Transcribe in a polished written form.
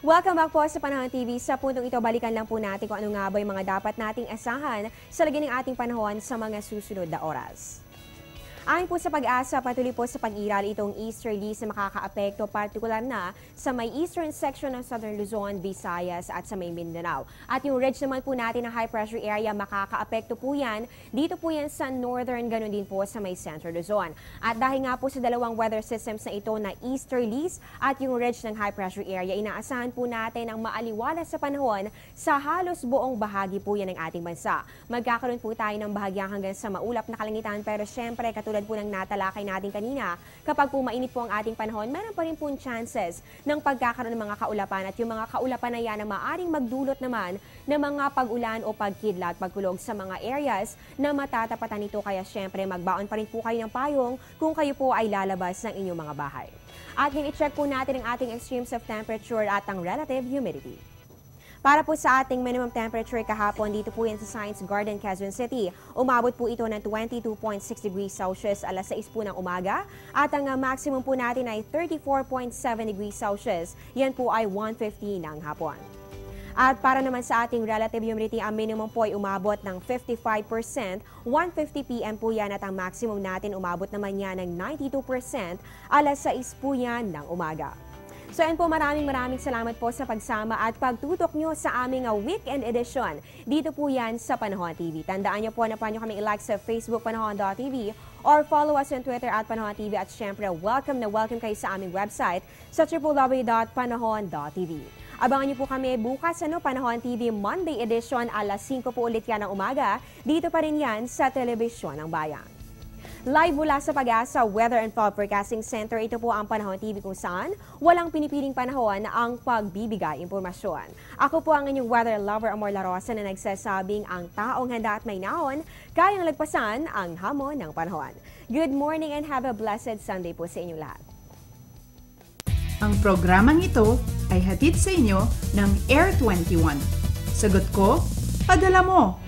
Welcome back po sa Panahon TV. Sa puntong ito, balikan lang po natin kung ano nga ba yung mga dapat nating asahan sa lagay ng ating panahon sa mga susunod na oras. Ayon po sa Pag-asa, patuloy po sa pag-iral itong easterlies na makakaapekto partikular na sa may eastern section ng Southern Luzon, Visayas at sa may Mindanao. At yung ridge naman po natin ng high pressure area, makakaapekto po yan. Dito po yan sa northern, ganun din po sa may Central Luzon. At dahil nga po sa dalawang weather systems na ito na easterlies at yung ridge ng high pressure area, inaasahan po natin ang maaliwalas sa panahon sa halos buong bahagi po yan ng ating bansa. Magkakaroon po tayo ng bahagyang hanggang sa maulap na kalangitan, pero syempre katulad po ng natalakay natin kanina, kapag po mainit po ang ating panahon, meron pa rin po chances ng pagkakaroon ng mga kaulapan at yung mga kaulapan na yan na maaring magdulot naman ng mga pag-ulan o pagkidlat, pagkulog sa mga areas na matatapatan nito. Kaya syempre magbaon pa rin po kayo ng payong kung kayo po ay lalabas ng inyong mga bahay. At i-check po natin ang ating extremes of temperature at ang relative humidity. Para po sa ating minimum temperature kahapon, dito po yan sa Science Garden, Quezon City. Umabot po ito ng 22.6 degrees Celsius alas 6 po ng umaga. At ang maximum po natin ay 34.7 degrees Celsius. Yan po ay 1:50 ng hapon. At para naman sa ating relative humidity, ang minimum po ay umabot ng 55%, 1:50 p.m. po yan, at ang maximum natin umabot naman yan ng 92%, alas 6 po yan ng umaga. So yan po, maraming salamat po sa pagsama at pagtutok nyo sa aming weekend edition. Dito po yan sa Panahon TV. Tandaan nyo po na paano kami i-like sa Facebook Panahon.tv or follow us on Twitter at Panahon TV. At syempre, welcome kayo sa aming website sa www.panahon.tv. Abangan niyo po kami bukas, Panahon TV Monday edition, alas 5 po ulit yan ng umaga. Dito pa rin yan sa Telebisyon ng Bayan. Live mula sa Pag-asa Weather and Forecasting Center, ito po ang Panahon TV kung saan walang pinipiling panahon ang pagbibigay impormasyon. Ako po ang inyong weather lover, Amor La Rosa, na nagsasabing ang taong handa at may naon, kayang lagpasan ang hamon ng panahon. Good morning and have a blessed Sunday po sa inyong lahat. Ang programang ito ay hatid sa inyo ng Air 21. Sagot ko, padala mo!